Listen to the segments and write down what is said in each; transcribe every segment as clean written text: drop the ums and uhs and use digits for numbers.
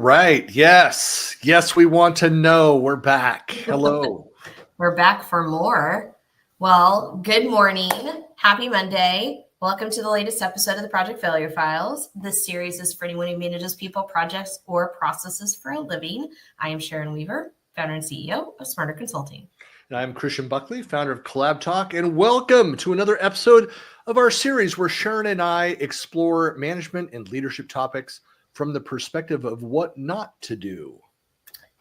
right. Yes. Yes, we want to know. We're back. Hello. We're back for more. Well, good morning. Happy Monday. Welcome to the latest episode of the Project Failure Files. This series is for anyone who manages people, projects, or processes for a living. I am Sharon Weaver, founder and CEO of Smarter Consulting. And I'm Christian Buckley, founder of Collab Talk, and welcome to another episode of our series where Sharon and I explore management and leadership topics from the perspective of what not to do.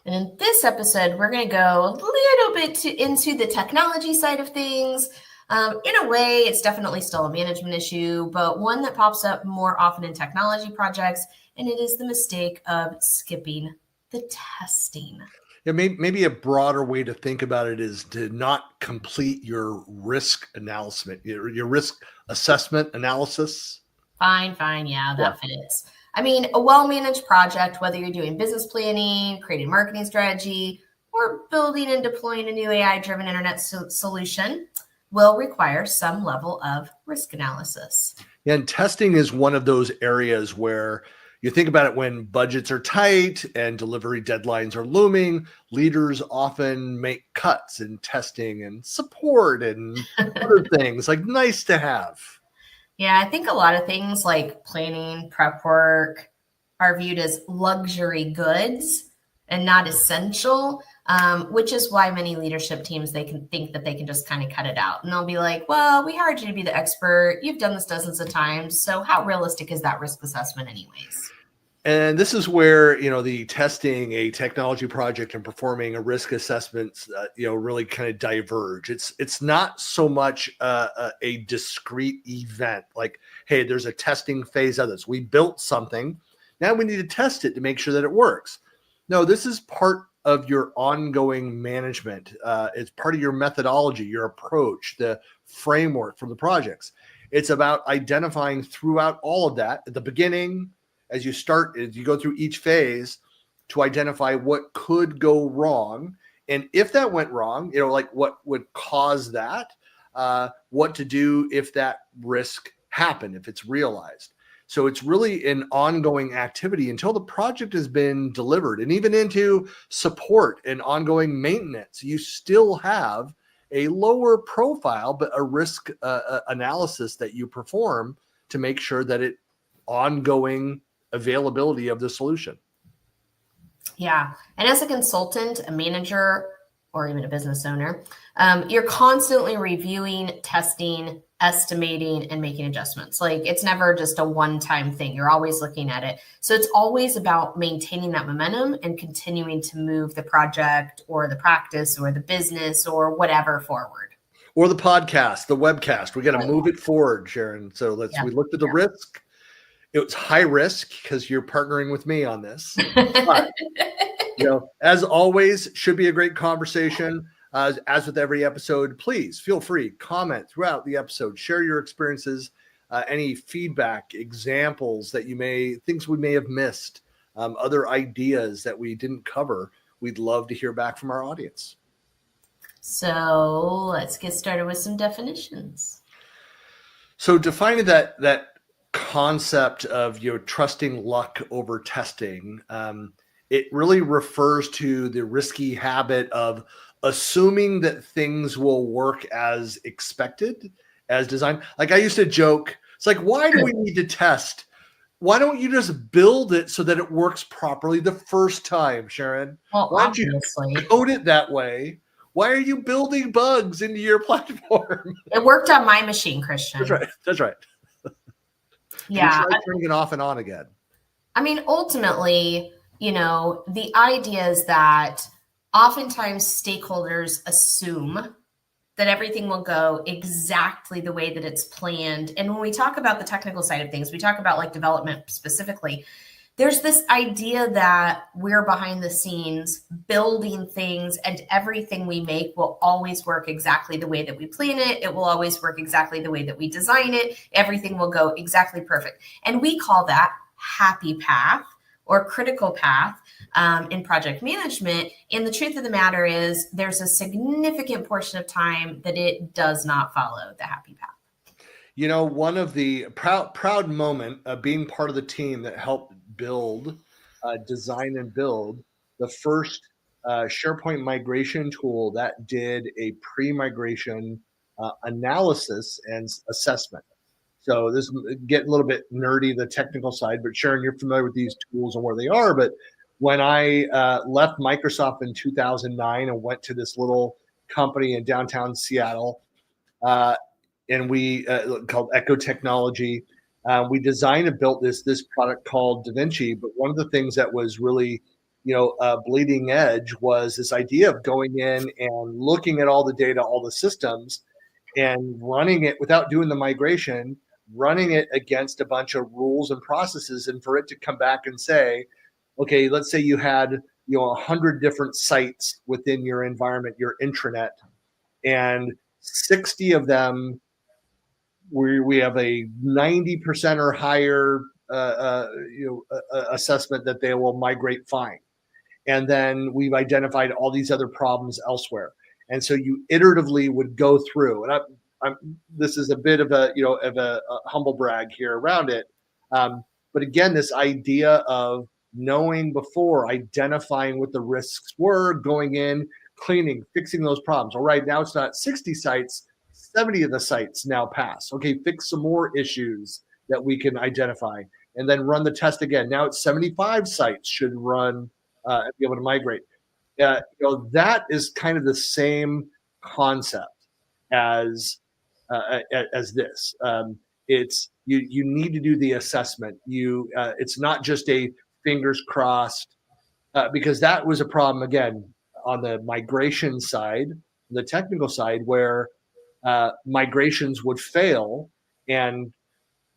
And in this episode, we're going to go a little bit into the technology side of things. In a way, it's definitely still a management issue, but one that pops up more often in technology projects, and it is the mistake of skipping the testing. Yeah, maybe a broader way to think about it is to not complete your risk analysis, your risk assessment analysis. Fine. Yeah, that fits. I mean, a well-managed project, whether you're doing business planning, creating marketing strategy, or building and deploying a new AI-driven internet solution, will require some level of risk analysis. Yeah, and testing is one of those areas where you think about it when budgets are tight and delivery deadlines are looming. Leaders often make cuts in testing and support and other things like nice to have. Yeah, I think a lot of things like planning, prep work are viewed as luxury goods and not essential, which is why many leadership teams, they can think that they can just kind of cut it out. And they'll be like, well, we hired you to be the expert. You've done this dozens of times. So how realistic is that risk assessment anyways? And this is where, the testing a technology project and performing a risk assessment, really kind of diverge. It's not so much a discrete event like, hey, there's a testing phase of this. We built something. Now we need to test it to make sure that it works. No, this is part of your ongoing management. It's part of your methodology, your approach, the framework for the projects. It's about identifying throughout all of that at the beginning, as you go through each phase to identify what could go wrong. And if that went wrong, like what would cause that, what to do if that risk happened, if it's realized. So it's really an ongoing activity until the project has been delivered, and even into support and ongoing maintenance. You still have a lower profile, but a risk analysis that you perform to make sure that it ongoing availability of the solution. Yeah. And as a consultant, a manager, or even a business owner, you're constantly reviewing, testing, estimating, and making adjustments. Like it's never just a one-time thing. You're always looking at it. So it's always about maintaining that momentum and continuing to move the project or the practice or the business or whatever forward. Or the podcast, the webcast. We got to move it forward, Sharon. So we looked at the risk. It was high risk because you're partnering with me on this. But, as always, should be a great conversation. As with every episode, please feel free, comment throughout the episode, share your experiences, any feedback, examples that things we may have missed, other ideas that we didn't cover. We'd love to hear back from our audience. So let's get started with some definitions. So defining that concept of trusting luck over testing, it really refers to the risky habit of assuming that things will work as expected, as designed. Like I used to joke, it's like, why do we need to test? Why don't you just build it so that it works properly the first time, Sharon? Well, why don't you code it that way? Why are you building bugs into your platform? It worked on my machine, Christian. That's right. Yeah. Turning it off and on again. I mean, ultimately, the idea is that oftentimes stakeholders assume that everything will go exactly the way that it's planned. And when we talk about the technical side of things, we talk about like development specifically, there's this idea that we're behind the scenes building things and everything we make will always work exactly the way that we plan it. It will always work exactly the way that we design it. Everything will go exactly perfect. And we call that happy path or critical path in project management. And the truth of the matter is there's a significant portion of time that it does not follow the happy path. One of the proud moment of being part of the team that helped build design and build the first SharePoint migration tool that did a pre-migration analysis and assessment. So this is getting a little bit nerdy, the technical side, but Sharon, you're familiar with these tools and where they are. But when I left Microsoft in 2009 and went to this little company in downtown Seattle, and we called Echo Technology, we designed and built this product called DaVinci. But one of the things that was really, bleeding edge was this idea of going in and looking at all the data, all the systems, and running it without doing the migration, running it against a bunch of rules and processes, and for it to come back and say, okay, let's say you had 100 different sites within your environment, your intranet, and 60 of them we have a 90% or higher assessment that they will migrate fine. And then we've identified all these other problems elsewhere. And so you iteratively would go through, and this is a bit of a humble brag here around it. But again, this idea of knowing before, identifying what the risks were, going in, cleaning, fixing those problems. All right, now it's not 60 sites, 70 of the sites now pass. Okay, fix some more issues that we can identify, and then run the test again. Now it's 75 sites should run and be able to migrate. That is kind of the same concept as this. It's you need to do the assessment. It's not just a fingers crossed, because that was a problem again on the migration side, the technical side, where migrations would fail and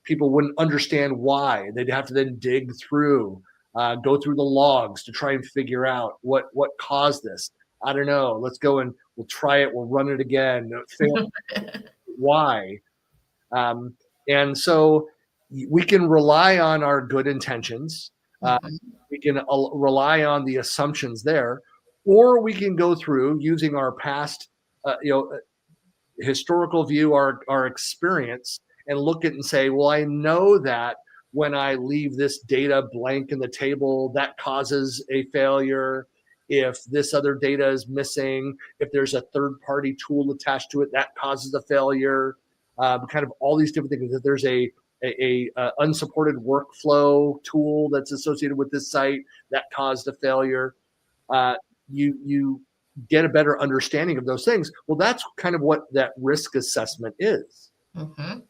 people wouldn't understand why. They'd have to then dig through, go through the logs to try and figure out what caused this. I don't know. Let's go and we'll try it. We'll run it again. Fail. Why? And so we can rely on our good intentions. We can rely on the assumptions there, or we can go through using our past, historical view, our experience, and look at it and say, well, I know that when I leave this data blank in the table, that causes a failure. If this other data is missing, if there's a third-party tool attached to it, that causes a failure. Kind of all these different things. If there's a unsupported workflow tool that's associated with this site, that caused a failure. You get a better understanding of those things. Well, that's kind of what that risk assessment is. Mm-hmm.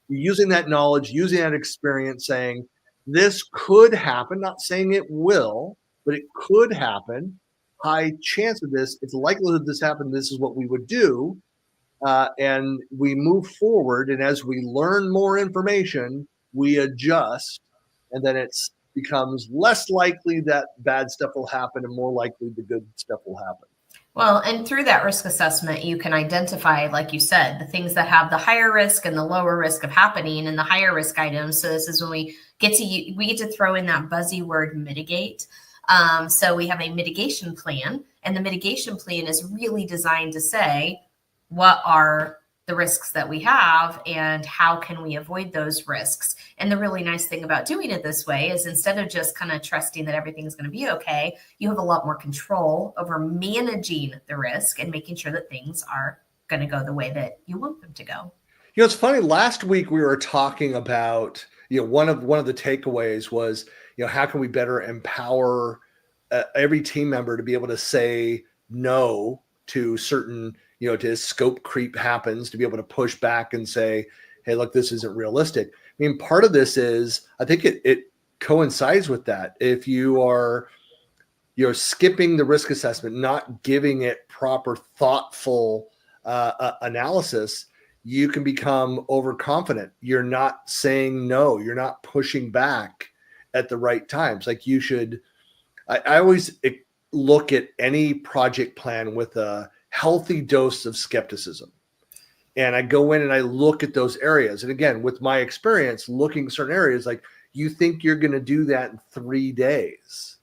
Using that knowledge, using that experience, saying this could happen, not saying it will, but it could happen. High chance of this. It's a likelihood this happened. This is what we would do. And we move forward. And as we learn more information, we adjust. And then it becomes less likely that bad stuff will happen and more likely the good stuff will happen. Well, and through that risk assessment, you can identify, like you said, the things that have the higher risk and the lower risk of happening, and the higher risk items. So this is when we get to throw in that buzzy word, mitigate. So we have a mitigation plan, and the mitigation plan is really designed to say, what are the risks that we have and how can we avoid those risks? And the really nice thing about doing it this way is instead of just kind of trusting that everything's going to be okay, you have a lot more control over managing the risk and making sure that things are going to go the way that you want them to go. It's funny. Last week we were talking about, one of the takeaways was, how can we better empower every team member to be able to say no to certain, to scope creep happens, to be able to push back and say, hey, look, this isn't realistic. I mean, part of this is, I think it coincides with that. If you are, skipping the risk assessment, not giving it proper, thoughtful analysis, you can become overconfident. You're not saying no. You're not pushing back at the right times. Like you should, I always look at any project plan with a healthy dose of skepticism. And I go in and I look at those areas. And again, with my experience, looking at certain areas, like you think you're going to do that in 3 days.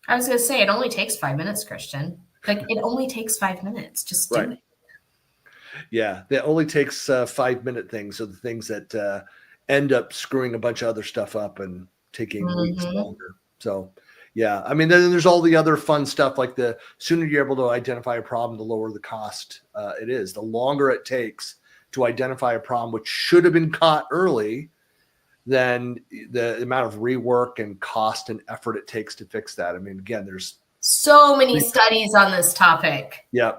I was going to say, it only takes 5 minutes, Christian. Like it only takes 5 minutes. Just do it. Yeah. That only takes 5-minute things. So the things that end up screwing a bunch of other stuff up and taking weeks longer. So Yeah. I mean, then there's all the other fun stuff, like the sooner you're able to identify a problem, the lower the cost it is. The longer it takes to identify a problem, which should have been caught early, then the amount of rework and cost and effort it takes to fix that. I mean, again, there's so many studies on this topic. Yeah.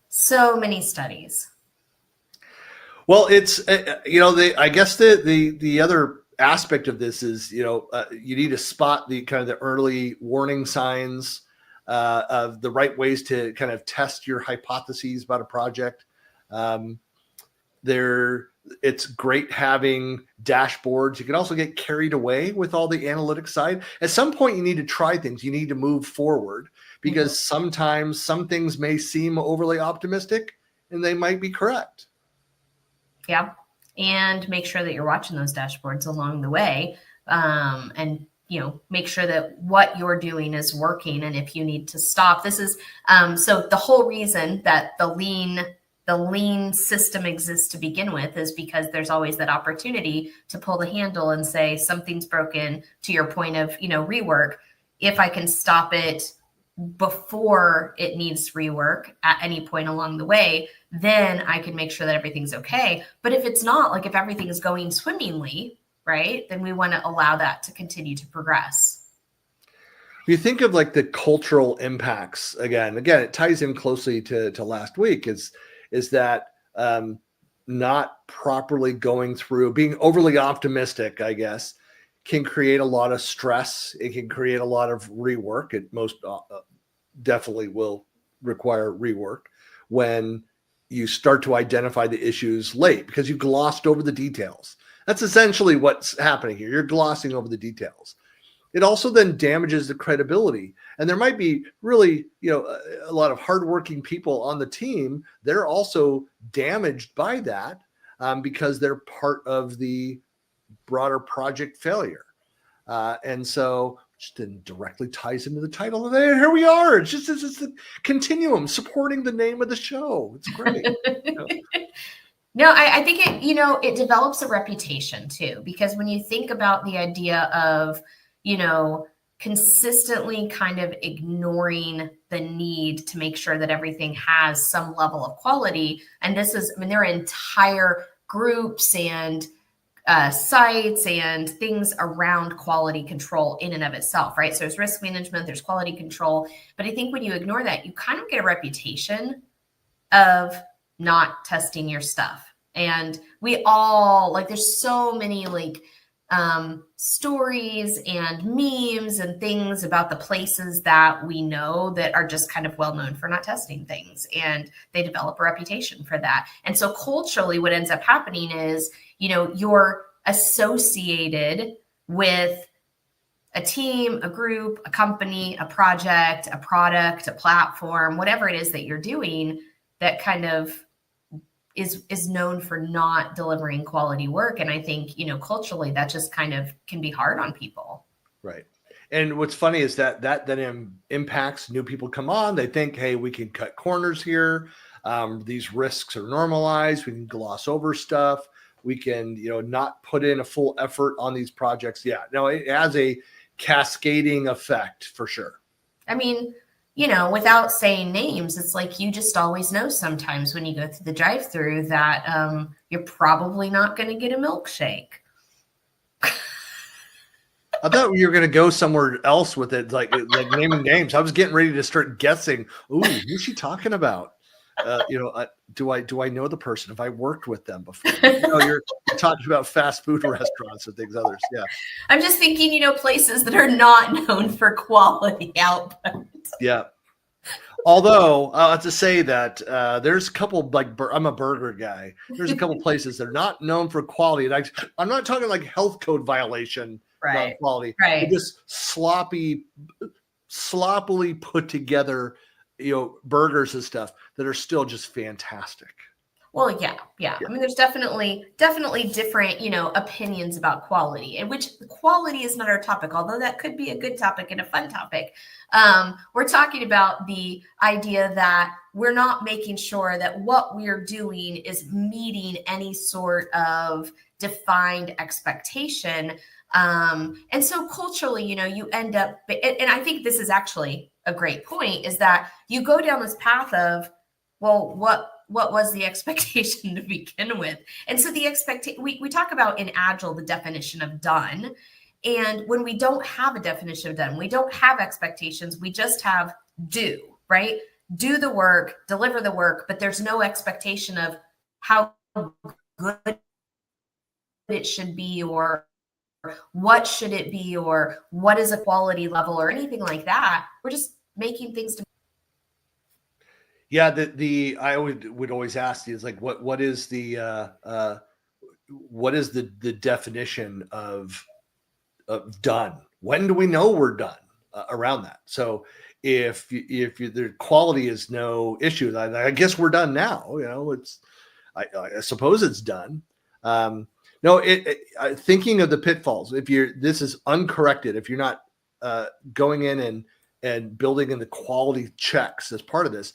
So many studies. Well, it's, I guess the other aspect of this is, you need to spot the kind of the early warning signs of the right ways to kind of test your hypotheses about a project. It's great having dashboards. You can also get carried away with all the analytics side. At some point, you need to try things. You need to move forward because sometimes some things may seem overly optimistic and they might be correct. Yeah. And make sure that you're watching those dashboards along the way. And, make sure that what you're doing is working. And if you need to stop, this is, so the whole reason that the lean system exists to begin with is because there's always that opportunity to pull the handle and say something's broken, to your point of, rework. If I can stop it before it needs rework at any point along the way, then I can make sure that everything's okay. But if it's not, like if everything is going swimmingly, right, then we want to allow that to continue to progress. You think of like the cultural impacts again, it ties in closely to last week is that not properly going through, being overly optimistic, I guess, can create a lot of stress. It can create a lot of rework. It most definitely will require rework when you start to identify the issues late because you glossed over the details. That's essentially what's happening here. You're glossing over the details. It also then damages the credibility. And there might be really, a lot of hardworking people on the team. They're also damaged by that because they're part of the broader project failure. And so just then directly ties into the title of it. Here we are. It's a continuum supporting the name of the show. It's great. No, I think it develops a reputation too, because when you think about the idea of, consistently kind of ignoring the need to make sure that everything has some level of quality. And there are entire groups and sites and things around quality control in and of itself, right? So there's risk management, there's quality control. But I think when you ignore that, you kind of get a reputation of not testing your stuff. And we all, there's so many stories and memes and things about the places that we know that are just kind of well known for not testing things, and they develop a reputation for that. And so culturally, what ends up happening is, you're associated with a team, a group, a company, a project, a product, a platform, whatever it is that you're doing that kind of is known for not delivering quality work. And I think, culturally, that just kind of can be hard on people. Right. And what's funny is that then impacts new people come on. They think, hey, we can cut corners here. These risks are normalized. We can gloss over stuff. We can, not put in a full effort on these projects. Yeah, no, it has a cascading effect for sure. I mean, without saying names, it's like you just always know sometimes when you go through the drive-through that you're probably not going to get a milkshake. I thought you were going to go somewhere else with it, like naming names. I was getting ready to start guessing. Ooh, who's she talking about? Do I know the person? Have I worked with them before? You're talking about fast food restaurants and things others. Yeah. I'm just thinking, places that are not known for quality output. Yeah. Although I have to say that there's a couple, I'm a burger guy. There's a couple places that are not known for quality. And I'm not talking like health code violation, right? Quality, right? Just sloppily put together, burgers and stuff that are still just fantastic. Well, yeah. I mean, there's definitely different, opinions about quality, and which quality is not our topic, although that could be a good topic and a fun topic. We're talking about the idea that we're not making sure that what we're doing is meeting any sort of defined expectation. And so culturally, you end up, and I think this is actually a great point, is that you go down this path of, well, what was the expectation to begin with? And so the expectation, we talk about in Agile, the definition of done. And when we don't have a definition of done, we don't have expectations, we just have do, right? Do the work, deliver the work, but there's no expectation of how good it should be, or what should it be, or what is a quality level, or anything like that. We're just making things. Yeah, I would always ask is like, what is the definition of done? When do we know we're done around that? So if the quality is no issue, I guess we're done now. I suppose it's done. No, thinking of the pitfalls. This is uncorrected. If you're not going in and building in the quality checks as part of this,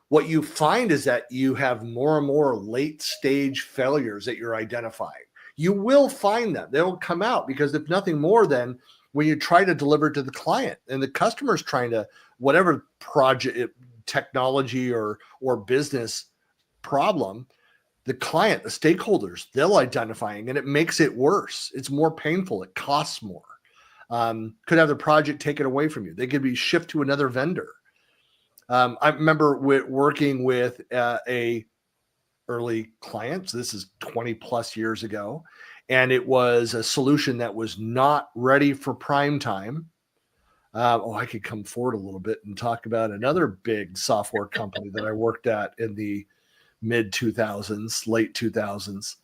what you find is that you have more and more late stage failures that you're identifying. You will find them. They'll come out because if nothing more than when you try to deliver to the client and the customer's trying to, whatever project, technology or business problem, the client, the stakeholders, they'll identifying, and it makes it worse. It's more painful. It costs more. Could have the project taken away from you. They could be shipped to another vendor. I remember working with a early client. So this is 20 plus years ago. And it was a solution that was not ready for prime time. I could come forward a little bit and talk about another big software company that I worked at in the mid 2000s, late 2000s,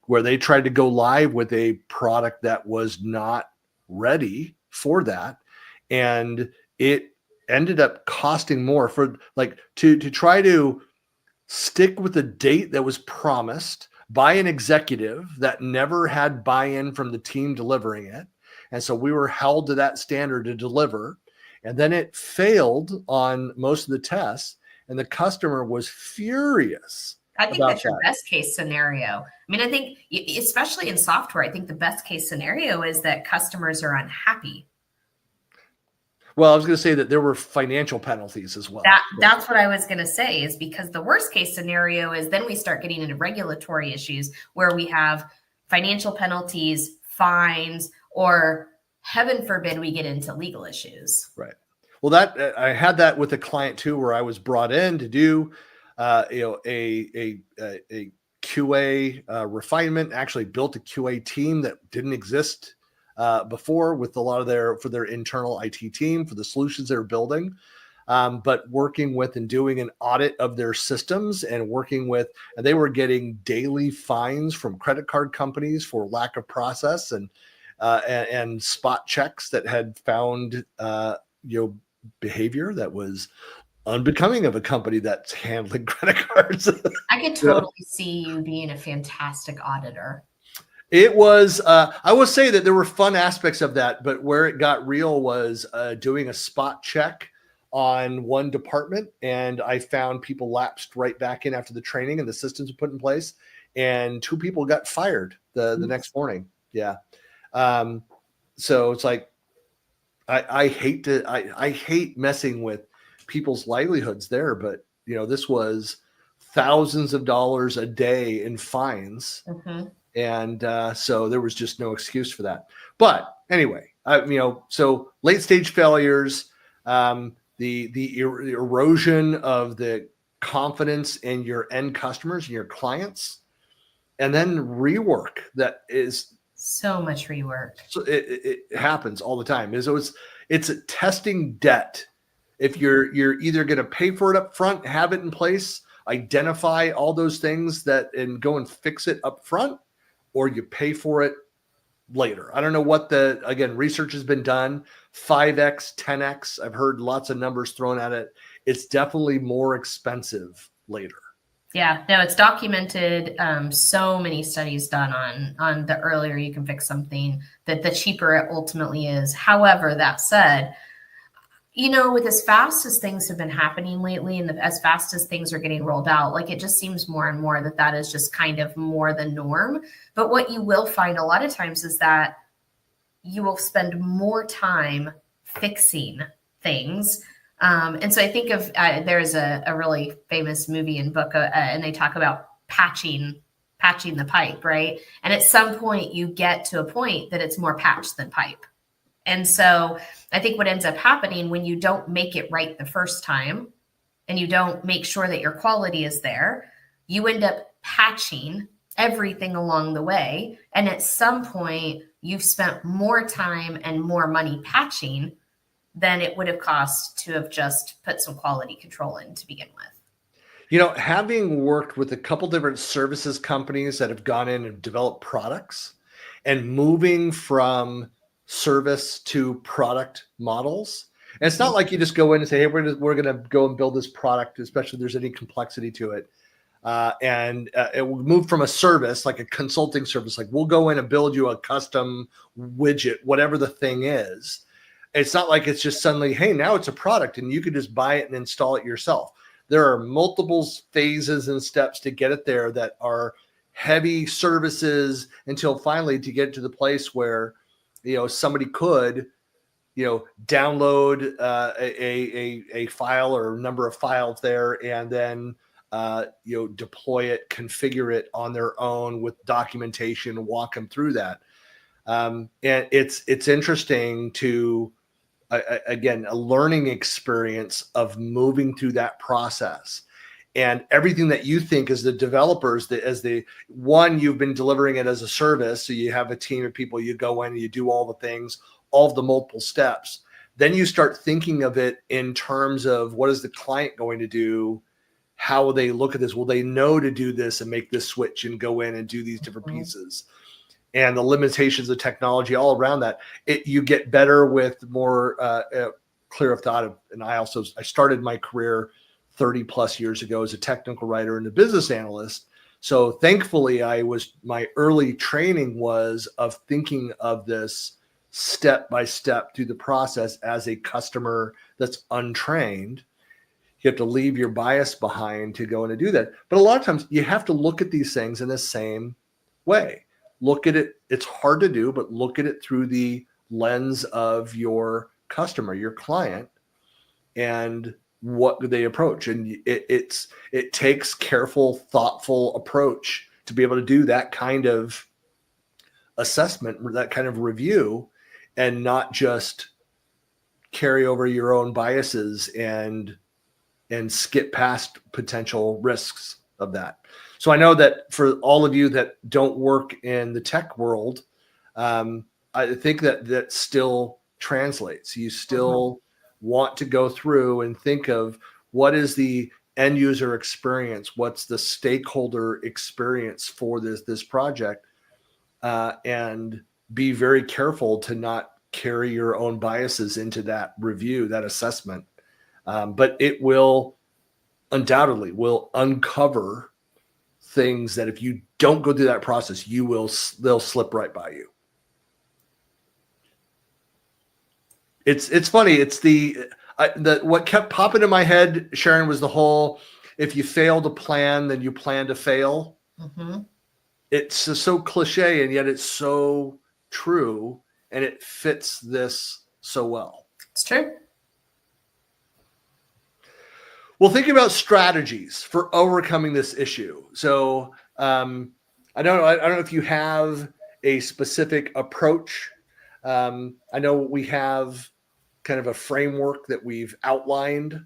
where they tried to go live with a product that was not ready for that. And it ended up costing more for to try to stick with the date that was promised by an executive that never had buy-in from the team delivering it. And so we were held to that standard to deliver. And then it failed on most of the tests. And the customer was furious. I think that's your best case scenario. I mean, I think, especially in software, I think the best case scenario is that customers are unhappy. Well, I was going to say that there were financial penalties as well. That's what I was going to say, is because the worst case scenario is then we start getting into regulatory issues where we have financial penalties, fines, or heaven forbid we get into legal issues. Right. Well, I had that with a client too, where I was brought in to do a QA refinement. Actually built a QA team that didn't exist before, with a lot of their internal IT team for the solutions they're building, but working with and doing an audit of their systems and and they were getting daily fines from credit card companies for lack of process and spot checks that had found behavior that was unbecoming of a company that's handling credit cards. I could totally see you being a fantastic auditor. It was, I will say that there were fun aspects of that, but where it got real was doing a spot check on one department. And I found people lapsed right back in after the training and the systems were put in place. And 2 people got fired the next morning. Yeah. So it's like, I hate messing with people's livelihoods there, but this was thousands of dollars a day in fines. Mm-hmm. And so there was just no excuse for that. But anyway, so late stage failures, the erosion of the confidence in your end customers and your clients, and then rework that is so much rework. So it happens all the time. It's a testing debt. If you're either going to pay for it up front, have it in place, identify all those things and go and fix it up front, or you pay for it later. I don't know what research has been done, 5x, 10x. I've heard lots of numbers thrown at it. It's definitely more expensive later. Yeah, no, it's documented. So many studies done on the earlier you can fix something, that the cheaper it ultimately is. However, that said, with as fast as things have been happening lately and as fast as things are getting rolled out, it just seems more and more that is just kind of more the norm. But what you will find a lot of times is that you will spend more time fixing things. And so I think of there's a really famous movie and book, and they talk about patching the pipe, right? And at some point you get to a point that it's more patch than pipe. And so I think what ends up happening when you don't make it right the first time and you don't make sure that your quality is there, you end up patching everything along the way. And at some point you've spent more time and more money patching than it would have cost to have just put some quality control in to begin with. You know, having worked with a couple different services companies that have gone in and developed products and moving from service to product models. And it's not like you just go in and say, hey, we're going to go and build this product, especially if there's any complexity to it. It will move from a service, like a consulting service, like we'll go in and build you a custom widget, whatever the thing is. It's not like it's just suddenly, hey, now it's a product and you can just buy it and install it yourself. There are multiple phases and steps to get it there that are heavy services until finally to get to the place where, you know, somebody could, you know, download a file or a number of files there and then, you know, deploy it, configure it on their own with documentation, walk them through that. And it's interesting to, again, a learning experience of moving through that process. And everything that you think as the developers, you've been delivering it as a service. So you have a team of people, you go in and you do all the things, all of the multiple steps. Then you start thinking of it in terms of what is the client going to do? How will they look at this? Will they know to do this and make this switch and go in and do these different pieces? And the limitations of technology all around that, you get better with more clear of thought. And I started my career 30 plus years ago as a technical writer and a business analyst. So thankfully my early training was of thinking of this step by step through the process as a customer that's untrained. You have to leave your bias behind to go in and do that. But a lot of times you have to look at these things in the same way. Look at it. It's hard to do, but look at it through the lens of your customer, your client, and what do they approach. And it takes careful, thoughtful approach to be able to do that kind of assessment, that kind of review, and not just carry over your own biases and skip past potential risks of that. So I know that for all of you that don't work in the tech world, I think that still translates. You still want to go through and think of what is the end user experience, what's the stakeholder experience for this project, and be very careful to not carry your own biases into that review, that assessment. But it will undoubtedly will uncover things that if you don't go through that process, they'll slip right by you. It's funny. It's what kept popping in my head, Sharon, was the whole, if you fail to plan, then you plan to fail. Mm-hmm. It's so cliche, and yet it's so true, and it fits this so well. It's true. Well, think about strategies for overcoming this issue. So I don't know if you have a specific approach. I know we have kind of a framework that we've outlined.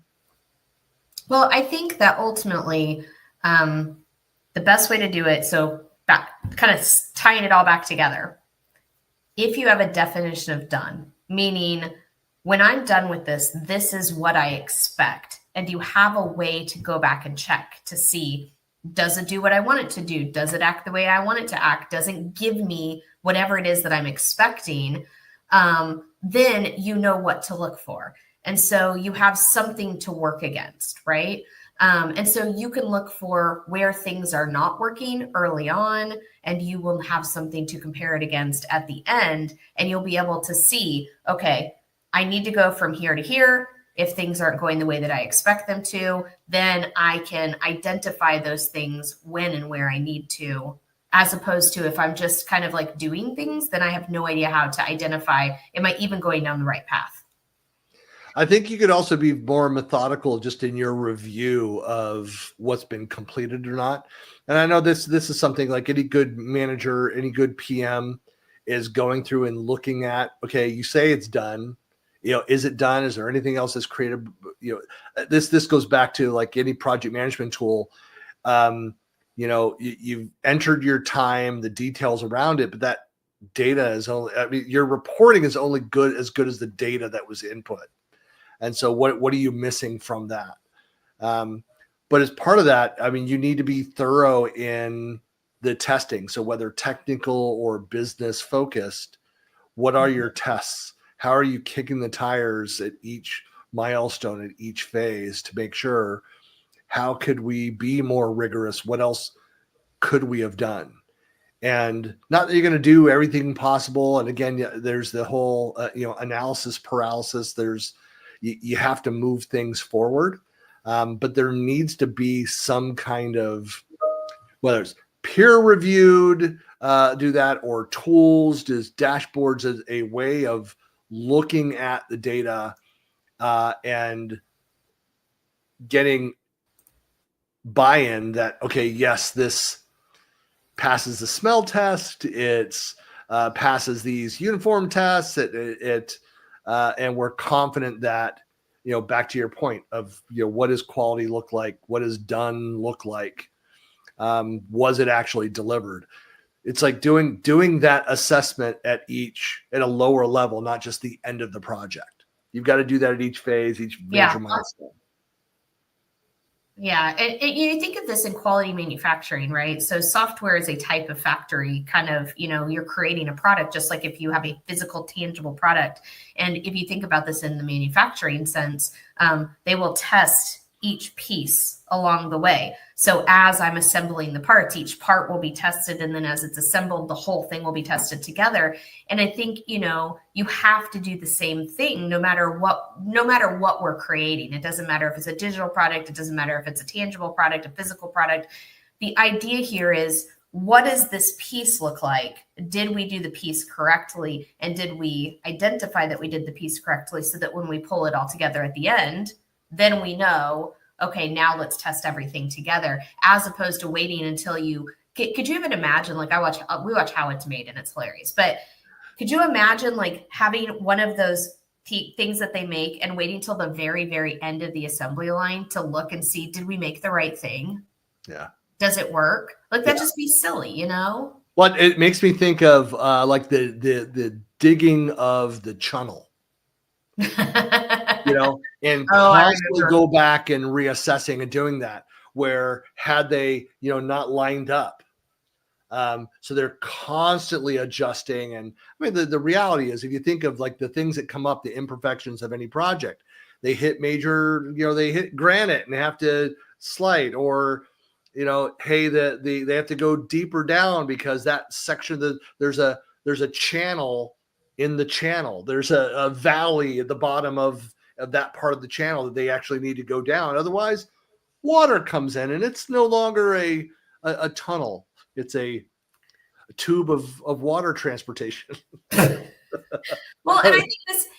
Well, I think that ultimately the best way to do it, so kind of tying it all back together, if you have a definition of done, meaning when I'm done with this, this is what I expect. And you have a way to go back and check to see, does it do what I want it to do? Does it act the way I want it to act? Does it give me whatever it is that I'm expecting? Then you know what to look for. And so you have something to work against, right? And so you can look for where things are not working early on, and you will have something to compare it against at the end. And you'll be able to see, okay, I need to go from here to here. If things aren't going the way that I expect them to, then I can identify those things when and where I need to as opposed to if I'm just kind of like doing things, then I have no idea how to identify, am I even going down the right path? I think you could also be more methodical just in your review of what's been completed or not. And I know this is something like any good manager, any good PM is going through and looking at, okay, you say it's done. Is it done? Is there anything else that's created? This goes back to like any project management tool. You've entered your time, the details around it, but that data is only, your reporting is only as good as the data that was input. And so what are you missing from that? But as part of that, you need to be thorough in the testing. So whether technical or business focused, what are your tests? How are you kicking the tires at each milestone, at each phase to make sure, how could we be more rigorous? What else could we have done? And not that you're going to do everything possible. And again, there's the whole, analysis paralysis. You have to move things forward. But there needs to be some kind of, whether it's peer reviewed, do that, or tools, does dashboards as a way of looking at the data and getting buy-in that, okay, yes, this passes the smell test. It's passes these uniform tests. And we're confident that, back to your point of, what does quality look like? What does done look like? Was it actually delivered? It's like doing that assessment at a lower level, not just the end of the project. You've got to do that at each phase, each major milestone. Yeah. And you think of this in quality manufacturing, right? So software is a type of factory, kind of, you're creating a product, just like if you have a physical, tangible product. And if you think about this in the manufacturing sense, they will test each piece along the way. So as I'm assembling the parts, each part will be tested. And then as it's assembled, the whole thing will be tested together. And I think, you have to do the same thing no matter what we're creating. It doesn't matter if it's a digital product. It doesn't matter if it's a tangible product, a physical product. The idea here is, what does this piece look like? Did we do the piece correctly? And did we identify that we did the piece correctly so that when we pull it all together at the end, then we know, okay, now let's test everything together, as opposed to waiting until could you even imagine, like we watch How It's Made and it's hilarious, but could you imagine like having one of those things that they make and waiting till the very, very end of the assembly line to look and see, did we make the right thing? Yeah. Does it work? Like that'd just be silly, Well, it makes me think of like the digging of the channel. And constantly go back and reassessing and doing that, where had they, not lined up. So they're constantly adjusting. And the reality is, if you think of like the things that come up, the imperfections of any project, they hit major, they hit granite and they have to slide, or, hey, they have to go deeper down because that section, there's a channel in the channel. There's a valley at the bottom of that part of the channel that they actually need to go down. Otherwise, water comes in and it's no longer a tunnel. It's a tube of water transportation. Well, and I think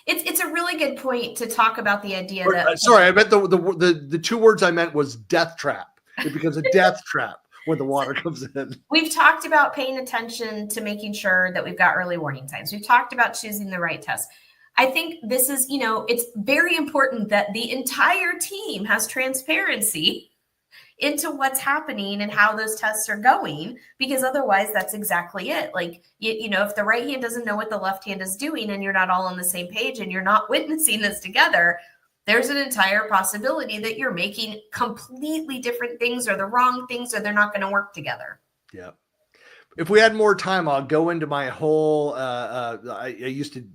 it's a really good point to talk about the idea that. Sorry, I meant the two words I meant was death trap. It becomes a death trap when the water comes in. We've talked about paying attention to making sure that we've got early warning signs. We've talked about choosing the right test. I think this is, it's very important that the entire team has transparency into what's happening and how those tests are going, because otherwise that's exactly it. Like, if the right hand doesn't know what the left hand is doing and you're not all on the same page and you're not witnessing this together, there's an entire possibility that you're making completely different things or the wrong things, or they're not going to work together. Yeah. If we had more time, I'll go into my whole, I used to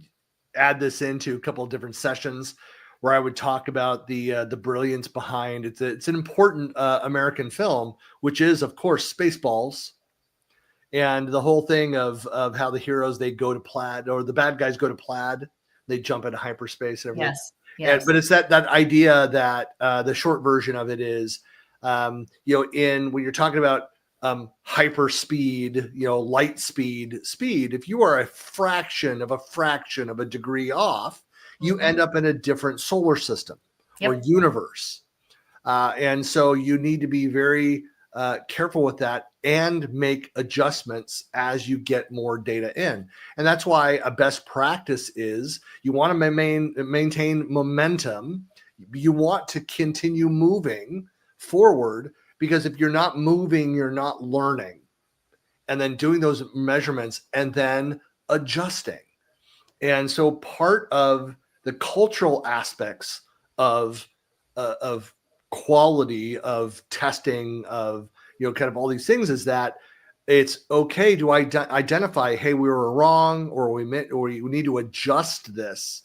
add this into a couple of different sessions where I would talk about the brilliance behind it's an important American film, which is, of course, Spaceballs, and the whole thing of how the heroes, they go to Plaid, or the bad guys go to Plaid, they jump into hyperspace and everything. Yes. But it's that idea that the short version of it is, when you're talking about hyper speed, light speed. If you are a fraction of a degree off, you end up in a different solar system or universe. And so you need to be very careful with that and make adjustments as you get more data in. And that's why a best practice is you want to maintain momentum. You want to continue moving forward, because if you're not moving, you're not learning. And then doing those measurements and then adjusting. And so part of the cultural aspects of quality, of testing, of kind of all these things is that it's okay to identify, hey, we were wrong, or we need to adjust this.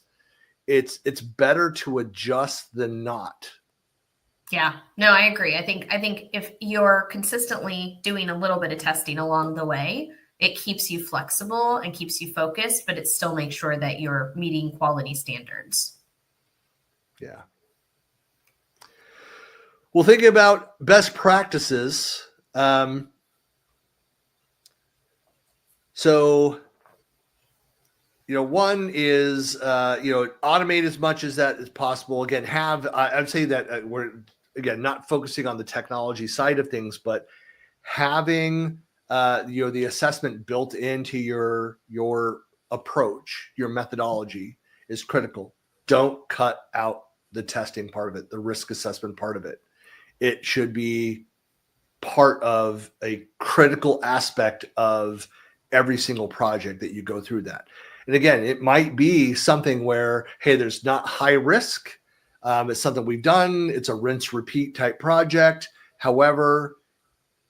It's better to adjust than not. Yeah, no, I agree. I think if you're consistently doing a little bit of testing along the way, it keeps you flexible and keeps you focused, but it still makes sure that you're meeting quality standards. Yeah. Well, thinking about best practices. So, one is, automate as much as that is possible. Again, I'd say that we're, again, not focusing on the technology side of things, but having, the assessment built into your approach, your methodology is critical. Don't cut out the testing part of it, the risk assessment part of it. It should be part of a critical aspect of every single project that you go through that. And again, it might be something where, hey, there's not high risk. It's something we've done. It's a rinse repeat type project. However,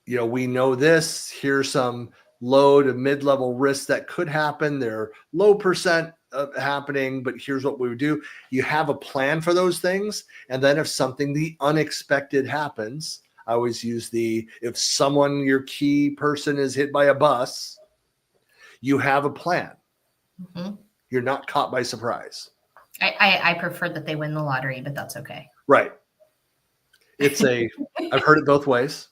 we know this. Here's some low to mid-level risks that could happen. They're low percent of happening, but here's what we would do. You have a plan for those things. And then if something, the unexpected happens, I always use if someone, your key person, is hit by a bus, you have a plan. Mm-hmm. You're not caught by surprise. I prefer that they win the lottery, but that's okay. Right. I've heard it both ways.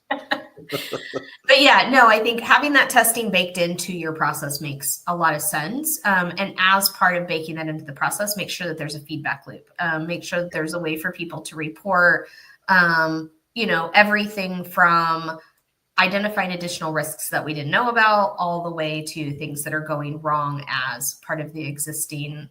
But yeah, no, I think having that testing baked into your process makes a lot of sense. And as part of baking that into the process, make sure that there's a feedback loop. Make sure that there's a way for people to report, everything from identifying additional risks that we didn't know about, all the way to things that are going wrong as part of the existing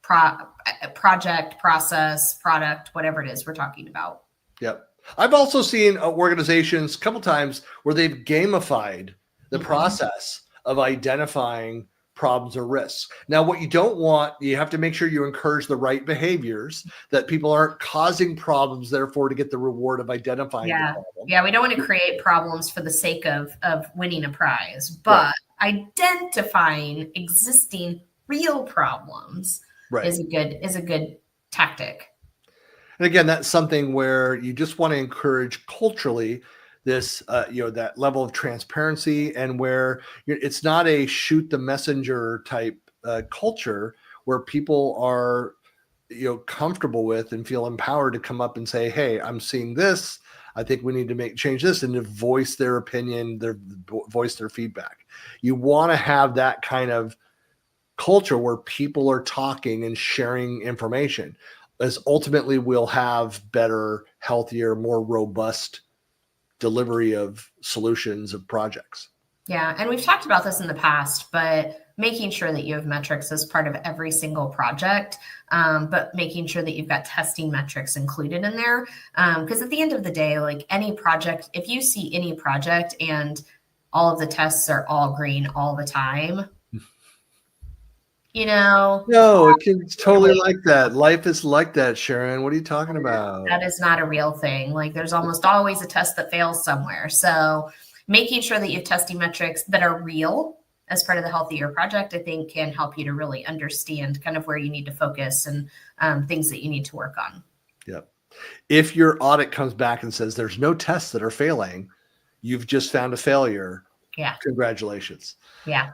project, process, product, whatever it is we're talking about. Yep. I've also seen organizations a couple times where they've gamified the process of identifying problems or risks. Now, what you don't want, you have to make sure you encourage the right behaviors, that people aren't causing problems, therefore, to get the reward of identifying the problem. Yeah, we don't want to create problems for the sake of winning a prize, but identifying existing real problems is a good tactic. And again, that's something where you just want to encourage culturally this, that level of transparency, and where it's not a shoot the messenger type culture where people are, comfortable with and feel empowered to come up and say, hey, I'm seeing this. I think we need to change this, and to voice their opinion, voice their feedback. You want to have that kind of culture where people are talking and sharing information, as ultimately we'll have better, healthier, more robust delivery of solutions of projects. Yeah. And we've talked about this in the past, but making sure that you have metrics as part of every single project, but making sure that you've got testing metrics included in there. Because at the end of the day, like any project, if you see any project and all of the tests are all green all the time, no, it's totally like that. Life is like that, Sharon. What are you talking about? That is not a real thing. Like there's almost always a test that fails somewhere. So making sure that you have testing metrics that are real as part of the healthier project, I think can help you to really understand kind of where you need to focus and things that you need to work on. Yep. If your audit comes back and says there's no tests that are failing, you've just found a failure. Yeah. Congratulations. Yeah.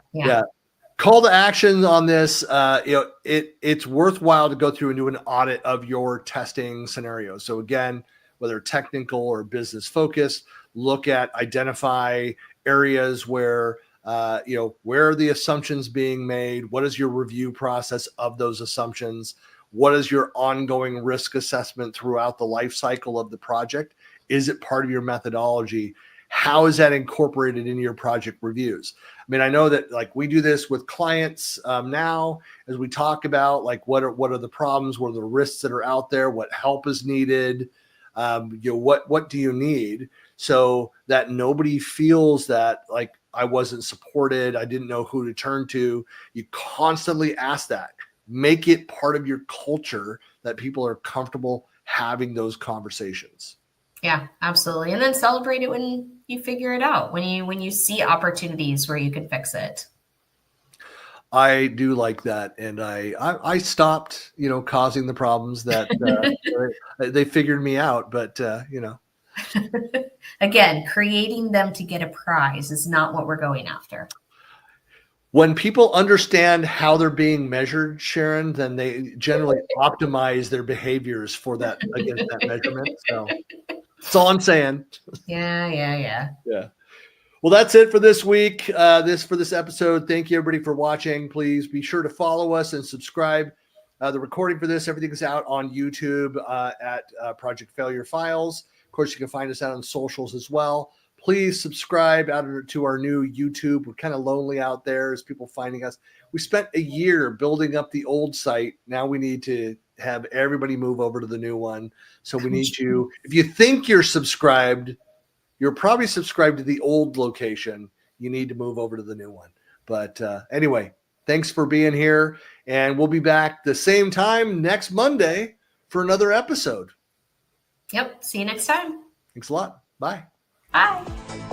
Call to action on this. It's worthwhile to go through and do an audit of your testing scenario. So again, whether technical or business focused, identify areas where, where are the assumptions being made? What is your review process of those assumptions? What is your ongoing risk assessment throughout the life cycle of the project? Is it part of your methodology? How is that incorporated into your project reviews? I mean, I know that like we do this with clients now as we talk about like what are the problems, what are the risks that are out there, what help is needed, what do you need, so that nobody feels that like I wasn't supported, I didn't know who to turn to. You constantly ask that. Make it part of your culture that people are comfortable having those conversations. Yeah, absolutely. And then celebrate it when you figure it out, when you see opportunities where you can fix it. I do like that. And I stopped, causing the problems that they figured me out. But, Again, creating them to get a prize is not what we're going after. When people understand how they're being measured, Sharon, then they generally optimize their behaviors for that against that measurement. So that's all I'm saying. Yeah. Yeah. Well, that's it for this week. This episode. Thank you everybody for watching. Please be sure to follow us and subscribe. The recording for this, everything is out on YouTube at Project Failure Files. Of course, you can find us out on socials as well. Please subscribe to our new YouTube. We're kind of lonely out there as people finding us. We spent a year building up the old site. Now we need to have everybody move over to the new one. So we need you. If you think you're subscribed, you're probably subscribed to the old location. You need to move over to the new one. But anyway, thanks for being here. And we'll be back the same time next Monday for another episode. Yep. See you next time. Thanks a lot. Bye. Bye.